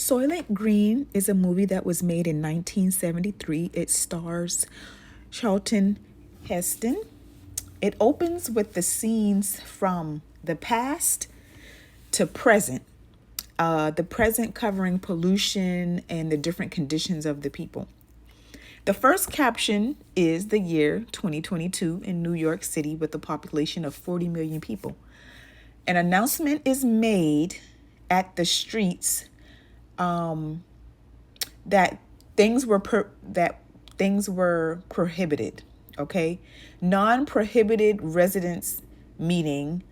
Soylent Green is a movie that was made in 1973. It stars Charlton Heston. It opens with the scenes from the past to present. The present covering pollution and the different conditions of the people. The first caption is the year 2022 in New York City with a population of 40 million people. An announcement is made at the streets that things were prohibited. Okay, non-prohibited residents meeting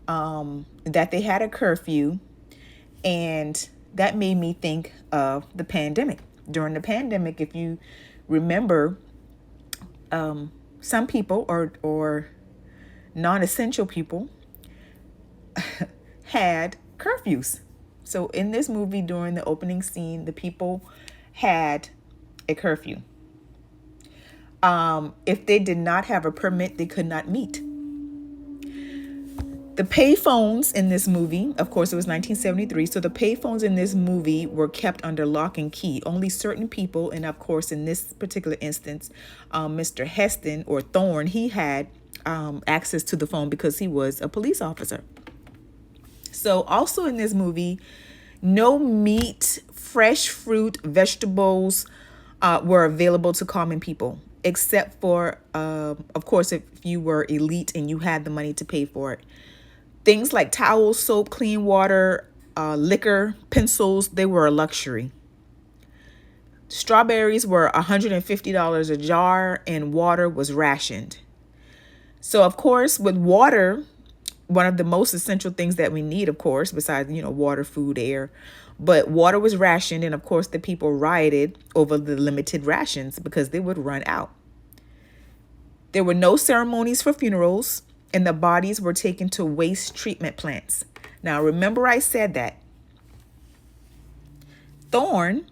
that they had a curfew, and that made me think of the pandemic. During the pandemic, if you remember, some people or non-essential people had curfews. So in this movie, during the opening scene, the people had a curfew. If they did not have a permit, they could not meet. The payphones in this movie, of course, it was 1973. So the payphones in this movie were kept under lock and key. Only certain people, and of course, in this particular instance, Mr. Heston or Thorne, he had access to the phone because he was a police officer. So also in this movie, no meat, fresh fruit, vegetables were available to common people, except for, of course, if you were elite and you had the money to pay for it. Things like towels, soap, clean water, liquor, pencils, they were a luxury. Strawberries were $150 a jar and water was rationed. So, of course, with water, one of the most essential things that we need, of course, besides, water, food, air, but water was rationed. And of course, the people rioted over the limited rations because they would run out. There were no ceremonies for funerals, and the bodies were taken to waste treatment plants. Now, remember I said that. Thorne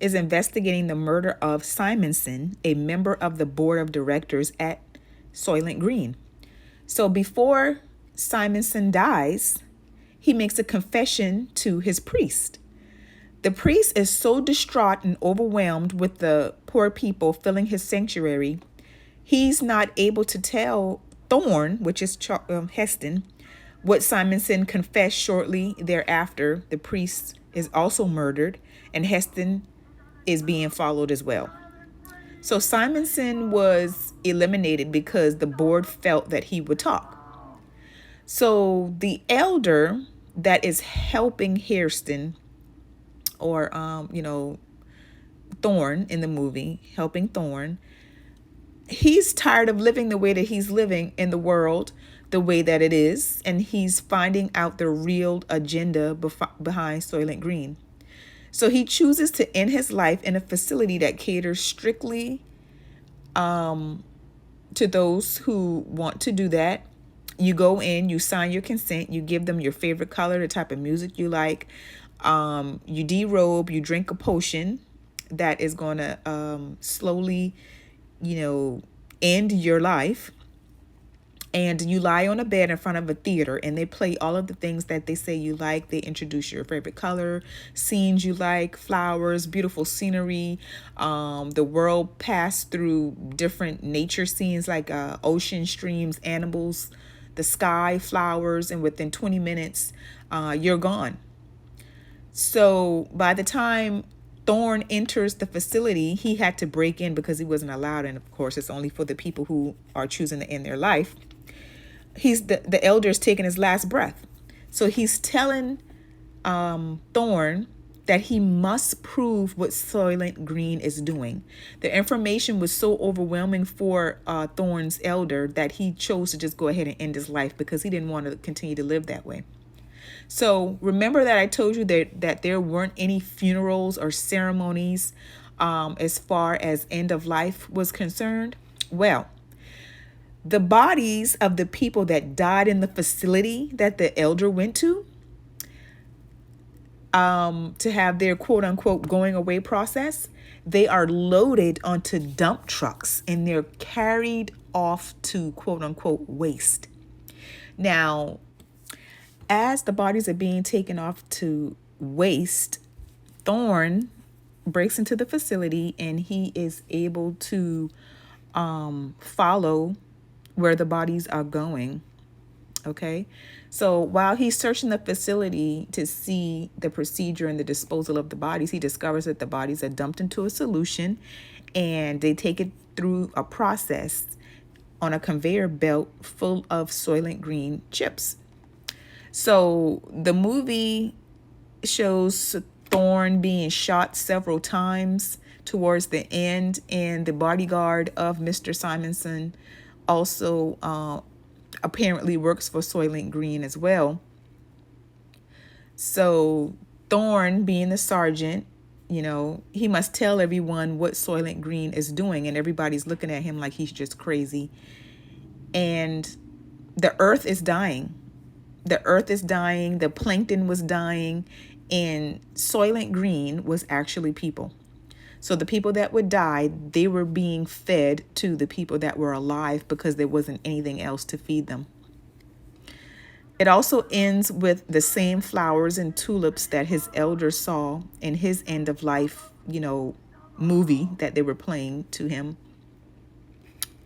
is investigating the murder of Simonson, a member of the board of directors at Soylent Green. So before Simonson dies, he makes a confession to his priest. The priest is so distraught and overwhelmed with the poor people filling his sanctuary, he's not able to tell Thorne, which is Heston, what Simonson confessed shortly thereafter. The priest is also murdered, and Heston is being followed as well. So Simonson was eliminated because the board felt that he would talk. So the elder that is helping Hairston, or Thorne in the movie, helping Thorne, he's tired of living the way that he's living in the world, the way that it is, and he's finding out the real agenda behind Soylent Green. So he chooses to end his life in a facility that caters strictly to those who want to do that. You go in, you sign your consent, you give them your favorite color, the type of music you like. You derobe, you drink a potion that is going to slowly, end your life. And you lie on a bed in front of a theater, and they play all of the things that they say you like. They introduce your favorite color, scenes you like, flowers, beautiful scenery. The world passed through different nature scenes like ocean, streams, animals, the sky, flowers, and within 20 minutes, you're gone. So by the time Thorne enters the facility, he had to break in because he wasn't allowed. And of course, it's only for the people who are choosing to end their life. He's the elder is taking his last breath. So he's telling Thorne that he must prove what Soylent Green is doing. The information was so overwhelming for Thorne's elder that he chose to just go ahead and end his life because he didn't want to continue to live that way. So remember that I told you that there weren't any funerals or ceremonies as far as end of life was concerned. Well, the bodies of the people that died in the facility that the elder went to have their quote unquote going away process, they are loaded onto dump trucks and they're carried off to quote unquote waste. Now, as the bodies are being taken off to waste, Thorn breaks into the facility and he is able to follow where the bodies are going. Okay. So while he's searching the facility to see the procedure and the disposal of the bodies, he discovers that the bodies are dumped into a solution and they take it through a process on a conveyor belt full of Soylent Green chips. So the movie shows Thorn being shot several times towards the end, and the bodyguard of Mr. Simonson also apparently works for Soylent Green as well. So Thorn, being the sergeant, he must tell everyone what Soylent Green is doing, and everybody's looking at him like he's just crazy. And the earth is dying. The earth is dying, the plankton was dying, and Soylent Green was actually people. So the people that would die, they were being fed to the people that were alive because there wasn't anything else to feed them. It also ends with the same flowers and tulips that his elders saw in his end of life, movie that they were playing to him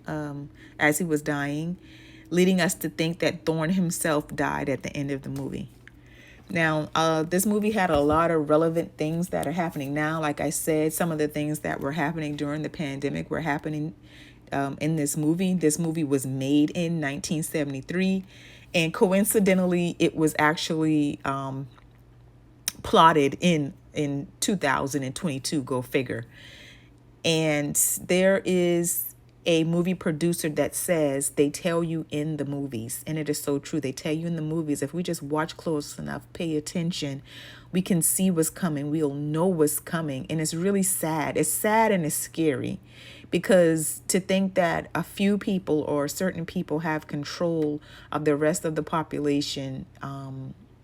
as he was dying, leading us to think that Thorn himself died at the end of the movie. Now, this movie had a lot of relevant things that are happening now. Like I said, some of the things that were happening during the pandemic were happening in this movie. This movie was made in 1973, and coincidentally, it was actually plotted in 2022. Go figure. And there is a movie producer that says they tell you in the movies, and it is so true. They tell you in the movies, if we just watch close enough, pay attention, we can see what's coming. We'll know what's coming. And it's really sad. It's sad and it's scary because to think that a few people or certain people have control of the rest of the population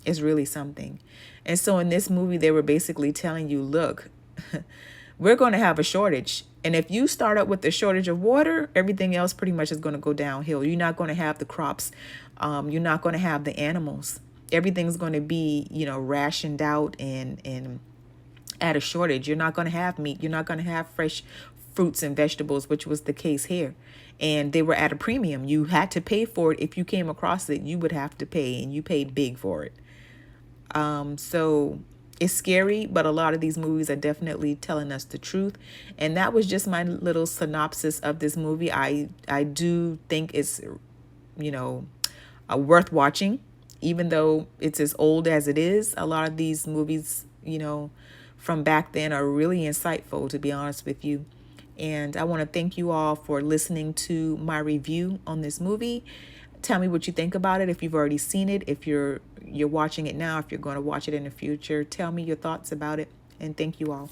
is really something. And so in this movie, they were basically telling you, look, we're going to have a shortage. And if you start up with the shortage of water, everything else pretty much is going to go downhill. You're not going to have the crops. You're not going to have the animals. Everything's going to be, rationed out and at a shortage. You're not going to have meat. You're not going to have fresh fruits and vegetables, which was the case here. And they were at a premium. You had to pay for it. If you came across it, you would have to pay, and you paid big for it. So it's scary, but a lot of these movies are definitely telling us the truth. And that was just my little synopsis of this movie. I do think it's, worth watching, even though it's as old as it is. A lot of these movies, from back then are really insightful, to be honest with you. And I want to thank you all for listening to my review on this movie. Tell me what you think about it. If you've already seen it, if you're watching it now, if you're going to watch it in the future, tell me your thoughts about it. And thank you all.